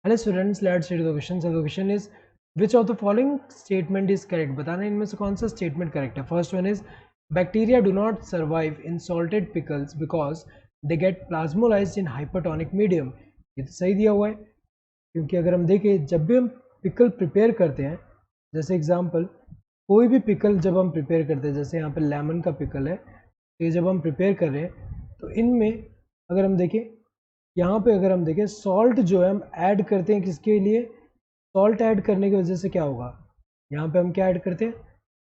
Hello students, let's read the question. So the question is which of the following statement is correct. बताना इनमें से कौन सा statement correct है. First one is bacteria do not survive in salted pickles because they get plasmolysed in hypertonic medium. ये तो सही दिया हुआ है, क्योंकि अगर हम देखें जब भी हम पिकल प्रिपेयर करते हैं, जैसे एग्जांपल कोई भी पिकल जब हम प्रिपेयर करते हैं, जैसे यहाँ पे लेमन का पिकल है, तो ये जब हम प्रिपेयर कर रहे हैं तो इनमें अगर हम देखें, यहाँ पे अगर हम देखें सॉल्ट जो है हम ऐड करते हैं किसके लिए. सॉल्ट ऐड करने की वजह से क्या होगा, यहाँ पे हम क्या ऐड करते हैं,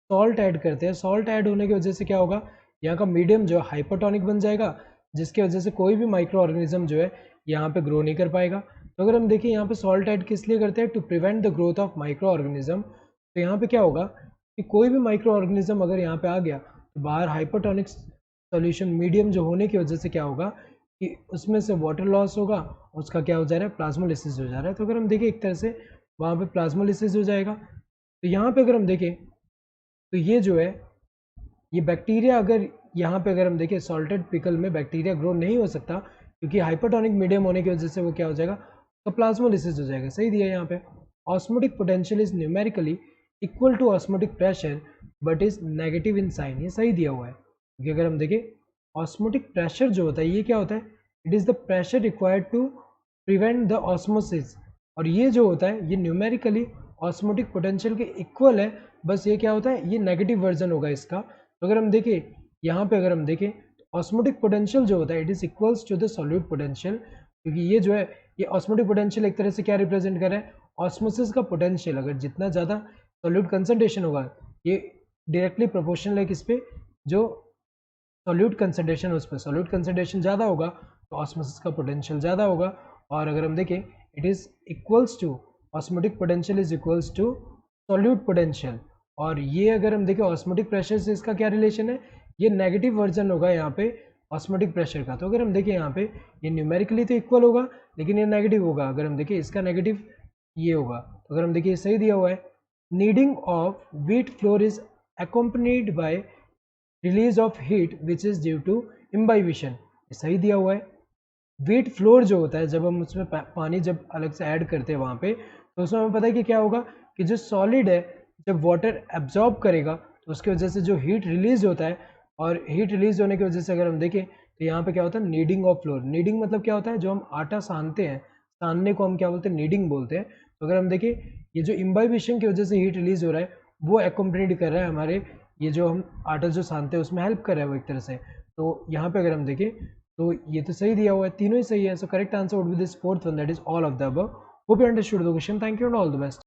सॉल्ट ऐड करते हैं. सॉल्ट ऐड होने की वजह से क्या होगा, यहाँ का मीडियम जो है हाइपरटोनिक बन जाएगा, जिसकी वजह से कोई भी माइक्रो ऑर्गेनिज्म जो है यहाँ पे ग्रो नहीं कर पाएगा. तो अगर हम देखें यहाँ पे सॉल्ट ऐड किस लिए करते हैं, to prevent the growth of microorganism. तो यहाँ पे क्या होगा कि कोई भी माइक्रो ऑर्गेनिज्म अगर यहाँ पे आ गया तो बाहर हाइपरटोनिक सॉल्यूशन मीडियम जो होने की वजह से क्या होगा कि उसमें से वाटर लॉस होगा, उसका क्या हो जा रहा है, प्लाज्मोलिसिस हो जा रहा है. तो अगर हम देखें एक तरह से वहाँ पे प्लाज्मोलिसिस हो जाएगा. तो यहाँ पे अगर हम देखें तो ये जो है ये बैक्टीरिया, अगर यहाँ पे अगर हम देखें सॉल्टेड पिकल में बैक्टीरिया ग्रो नहीं हो सकता, क्योंकि हाइपरटोनिक मीडियम होने की वजह से वो क्या हो जाएगा, तो प्लाज्मोलिसिस हो जाएगा. सही दिया है यहाँ पे. Osmotic potential is numerically equal to osmotic pressure but is negative in sign. ये सही दिया हुआ है, क्योंकि अगर हम देखें ऑस्मोटिक प्रेशर जो होता है ये क्या होता है, it is the pressure required to prevent the osmosis. और ये जो होता है ये न्यूमेरिकली ऑस्मोटिक पोटेंशियल के इक्वल है, बस ये क्या होता है, ये नेगेटिव वर्जन होगा इसका. तो अगर हम देखें यहाँ पे अगर हम देखें तो ऑस्मोटिक पोटेंशियल जो होता है it is equals to the solute potential, क्योंकि ये जो है ये ऑस्मोटिक पोटेंशियल एक तरह से क्या रिप्रेजेंट कर रहा है, ऑस्मोसिस का पोटेंशियल. अगर जितना ज़्यादा सॉल्यूट कंसंट्रेशन होगा ये डायरेक्टली प्रोपोर्शनल है किस पे, जो सॉल्यूट कंसंट्रेशन, उस पर सॉल्यूट कंसंट्रेशन ज़्यादा होगा तो ऑस्मोसिस का पोटेंशियल ज़्यादा होगा. और अगर हम देखें it is equals to osmotic potential is equals to solute potential. और ये अगर हम देखें ऑस्मोटिक प्रेशर से इसका क्या रिलेशन है, ये नेगेटिव वर्जन होगा यहाँ पे ऑस्मोटिक प्रेशर का. तो अगर हम देखें यहाँ पे ये न्यूमेरिकली तो इक्वल होगा लेकिन ये नेगेटिव होगा. अगर हम देखें इसका नेगेटिव ये होगा. तो अगर हम देखिए सही दिया हुआ है, kneading of wheat flour is accompanied by release of heat which is due to imbibition. सही दिया हुआ है. व्हीट फ्लोर जो होता है जब हम उसमें पानी जब अलग से ऐड करते हैं वहाँ पे, तो उसमें हमें पता है कि क्या होगा कि जो सॉलिड है जब वाटर एब्जॉर्ब करेगा तो उसकी वजह से जो हीट रिलीज होता है, और हीट रिलीज होने की वजह से अगर हम देखें तो यहाँ पे क्या होता है, नीडिंग ऑफ फ्लोर. नीडिंग मतलब क्या होता है, जो हम आटा सानते हैं, सानने को हम क्या बोलते हैं, नीडिंग बोलते हैं. तो अगर हम देखें ये जो इम्बाइबिशन की वजह से हीट रिलीज हो रहा है वो एक्कम्पनीड कर रहा है हमारे, ये जो हम आटा जो सानते हैं उसमें हेल्प कर रहा है वो एक तरह से. तो यहाँ पे अगर हम देखें तो ये तो सही दिया हुआ है, तीनों ही सही है. So correct answer would be this fourth one, that is all of the above. Hope you understood the question. Thank you and all the best.